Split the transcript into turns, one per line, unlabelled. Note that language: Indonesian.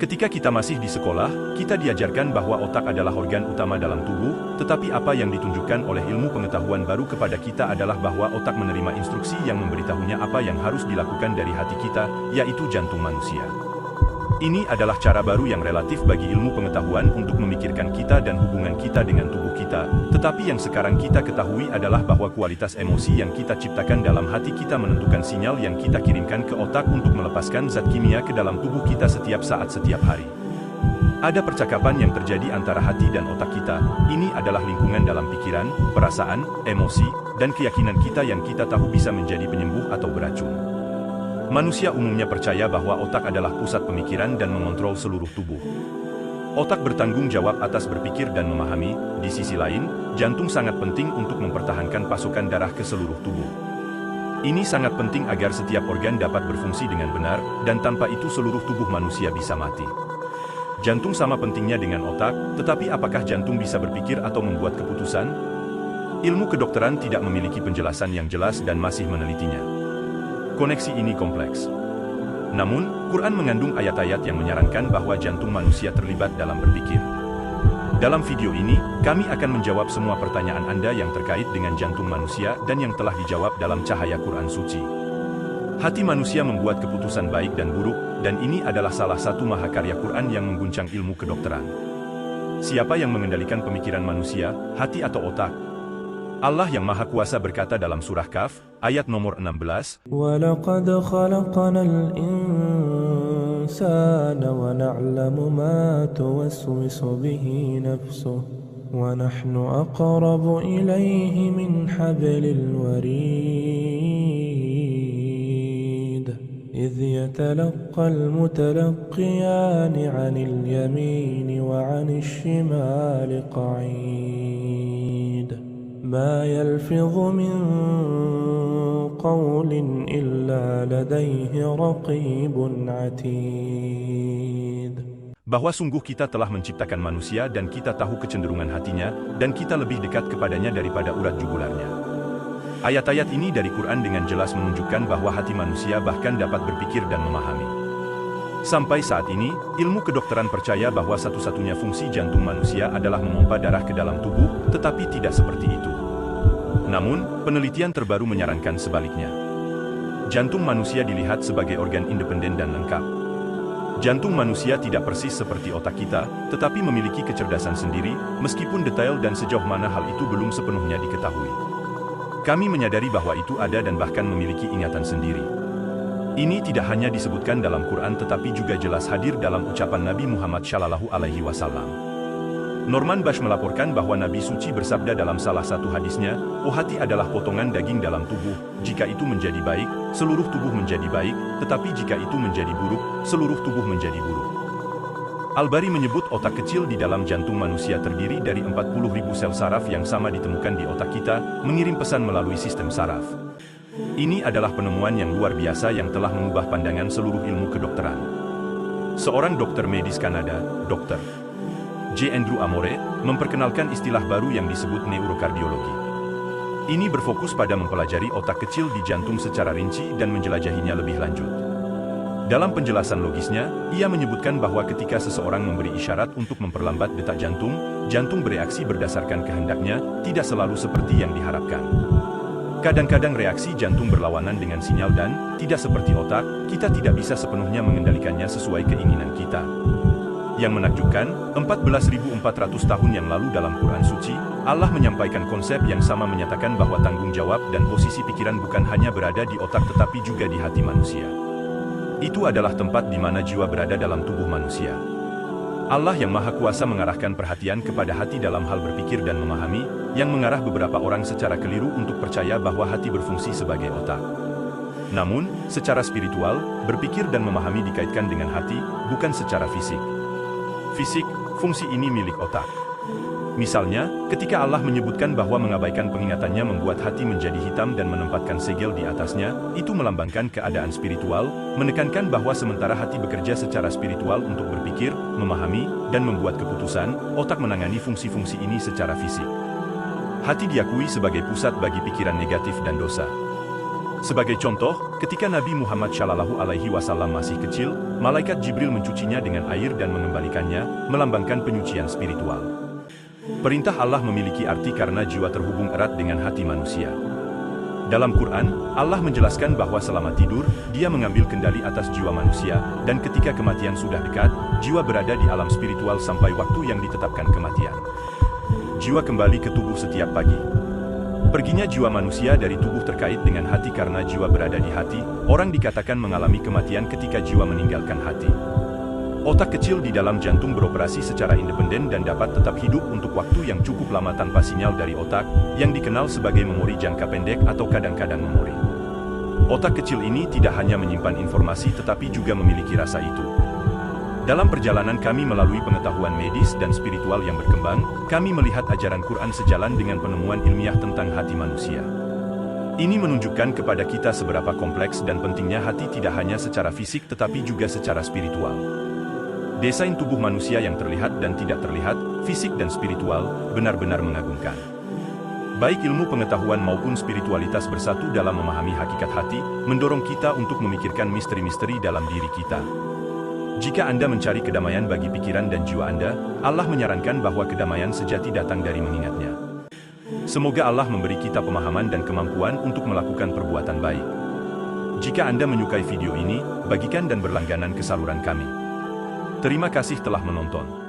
Ketika kita masih di sekolah, kita diajarkan bahwa otak adalah organ utama dalam tubuh, tetapi apa yang ditunjukkan oleh ilmu pengetahuan baru kepada kita adalah bahwa otak menerima instruksi yang memberitahunya apa yang harus dilakukan dari hati kita, yaitu jantung manusia. Ini adalah cara baru yang relatif bagi ilmu pengetahuan untuk memikirkan kita dan hubungan kita dengan tubuh kita, tetapi yang sekarang kita ketahui adalah bahwa kualitas emosi yang kita ciptakan dalam hati kita menentukan sinyal yang kita kirimkan ke otak untuk melepaskan zat kimia ke dalam tubuh kita setiap saat setiap hari. Ada percakapan yang terjadi antara hati dan otak kita. Ini adalah lingkungan dalam pikiran, perasaan, emosi, dan keyakinan kita yang kita tahu bisa menjadi penyembuh atau beracun. Manusia umumnya percaya bahwa otak adalah pusat pemikiran dan mengontrol seluruh tubuh. Otak bertanggung jawab atas berpikir dan memahami. Di sisi lain, jantung sangat penting untuk mempertahankan pasokan darah ke seluruh tubuh. Ini sangat penting agar setiap organ dapat berfungsi dengan benar, dan tanpa itu seluruh tubuh manusia bisa mati. Jantung sama pentingnya dengan otak, tetapi apakah jantung bisa berpikir atau membuat keputusan? Ilmu kedokteran tidak memiliki penjelasan yang jelas dan masih menelitinya. Koneksi ini kompleks. Namun, Quran mengandung ayat-ayat yang menyarankan bahwa jantung manusia terlibat dalam berpikir. Dalam video ini, kami akan menjawab semua pertanyaan Anda yang terkait dengan jantung manusia dan yang telah dijawab dalam cahaya Quran suci. Hati manusia membuat keputusan baik dan buruk, dan ini adalah salah satu mahakarya Quran yang mengguncang ilmu kedokteran. Siapa yang mengendalikan pemikiran manusia, hati atau otak? Allah yang Maha Kuasa berkata dalam surah Kaf, ayat nomor 16,
وَلَقَدْ خَلَقْنَا الْإِنسَانَ وَنَعْلَمُ مَا تُوَسْوِسُ بِهِ نَفْسُهُ وَنَحْنُ أَقْرَبُ إِلَيْهِ مِنْ حَبْلِ الْوَرِيدِ إِذْ يَتَلَقَّى الْمُتَلَقِّيَانِ عَنِ الْيَمِينِ وَعَنِ الشِّمَالِ قَعِيدٌ ما يلفظ من قول إلا لديه رقيب عتيد.
bahwa sungguh kita telah menciptakan manusia dan kita tahu kecenderungan hatinya, dan kita lebih dekat kepadanya daripada urat jugularnya. Ayat-ayat ini dari Quran dengan jelas menunjukkan bahwa hati manusia bahkan dapat berpikir dan memahami. Sampai saat ini, ilmu kedokteran percaya bahwa satu-satunya fungsi jantung manusia adalah memompa darah ke dalam tubuh, tetapi tidak seperti itu. Namun, penelitian terbaru menyarankan sebaliknya. Jantung manusia dilihat sebagai organ independen dan lengkap. Jantung manusia tidak persis seperti otak kita, tetapi memiliki kecerdasan sendiri, meskipun detail dan sejauh mana hal itu belum sepenuhnya diketahui. Kami menyadari bahwa itu ada dan bahkan memiliki ingatan sendiri. Ini tidak hanya disebutkan dalam Quran tetapi juga jelas hadir dalam ucapan Nabi Muhammad SAW. Norman Bash melaporkan bahwa Nabi Suci bersabda dalam salah satu hadisnya, "Oh, hati adalah potongan daging dalam tubuh, jika itu menjadi baik, seluruh tubuh menjadi baik, tetapi jika itu menjadi buruk, seluruh tubuh menjadi buruk." Al-Bari menyebut otak kecil di dalam jantung manusia terdiri dari 40.000 sel saraf yang sama ditemukan di otak kita, mengirim pesan melalui sistem saraf. Ini adalah penemuan yang luar biasa yang telah mengubah pandangan seluruh ilmu kedokteran. Seorang dokter medis Kanada, Dr. J. Andrew Amore, memperkenalkan istilah baru yang disebut neurokardiologi. Ini berfokus pada mempelajari otak kecil di jantung secara rinci dan menjelajahinya lebih lanjut. Dalam penjelasan logisnya, ia menyebutkan bahwa ketika seseorang memberi isyarat untuk memperlambat detak jantung, jantung bereaksi berdasarkan kehendaknya, tidak selalu seperti yang diharapkan. Kadang-kadang reaksi jantung berlawanan dengan sinyal dan, tidak seperti otak, kita tidak bisa sepenuhnya mengendalikannya sesuai keinginan kita. Yang menakjubkan, 14.400 tahun yang lalu dalam Quran Suci, Allah menyampaikan konsep yang sama menyatakan bahwa tanggung jawab dan posisi pikiran bukan hanya berada di otak tetapi juga di hati manusia. Itu adalah tempat di mana jiwa berada dalam tubuh manusia. Allah yang Maha Kuasa mengarahkan perhatian kepada hati dalam hal berpikir dan memahami, yang mengarah beberapa orang secara keliru untuk percaya bahwa hati berfungsi sebagai otak. Namun, secara spiritual, berpikir dan memahami dikaitkan dengan hati, bukan secara fisik. Fisik, fungsi ini milik otak. Misalnya, ketika Allah menyebutkan bahwa mengabaikan pengingatannya membuat hati menjadi hitam dan menempatkan segel di atasnya, itu melambangkan keadaan spiritual, menekankan bahwa sementara hati bekerja secara spiritual untuk berpikir, memahami, dan membuat keputusan, otak menangani fungsi-fungsi ini secara fisik. Hati diakui sebagai pusat bagi pikiran negatif dan dosa. Sebagai contoh, ketika Nabi Muhammad SAW masih kecil, malaikat Jibril mencucinya dengan air dan mengembalikannya, melambangkan penyucian spiritual. Perintah Allah memiliki arti karena jiwa terhubung erat dengan hati manusia. Dalam Quran, Allah menjelaskan bahwa selama tidur, Dia mengambil kendali atas jiwa manusia, dan ketika kematian sudah dekat, jiwa berada di alam spiritual sampai waktu yang ditetapkan kematian. Jiwa kembali ke tubuh setiap pagi. Perginya jiwa manusia dari tubuh terkait dengan hati karena jiwa berada di hati, orang dikatakan mengalami kematian ketika jiwa meninggalkan hati. Otak kecil di dalam jantung beroperasi secara independen dan dapat tetap hidup untuk waktu yang cukup lama tanpa sinyal dari otak, yang dikenal sebagai memori jangka pendek atau kadang-kadang memori. Otak kecil ini tidak hanya menyimpan informasi tetapi juga memiliki rasa itu. Dalam perjalanan kami melalui pengetahuan medis dan spiritual yang berkembang, kami melihat ajaran Quran sejalan dengan penemuan ilmiah tentang hati manusia. Ini menunjukkan kepada kita seberapa kompleks dan pentingnya hati tidak hanya secara fisik tetapi juga secara spiritual. Desain tubuh manusia yang terlihat dan tidak terlihat, fisik dan spiritual, benar-benar mengagumkan. Baik ilmu pengetahuan maupun spiritualitas bersatu dalam memahami hakikat hati, mendorong kita untuk memikirkan misteri-misteri dalam diri kita. Jika Anda mencari kedamaian bagi pikiran dan jiwa Anda, Allah menyarankan bahwa kedamaian sejati datang dari mengingatnya. Semoga Allah memberi kita pemahaman dan kemampuan untuk melakukan perbuatan baik. Jika Anda menyukai video ini, bagikan dan berlangganan ke saluran kami. Terima kasih telah menonton.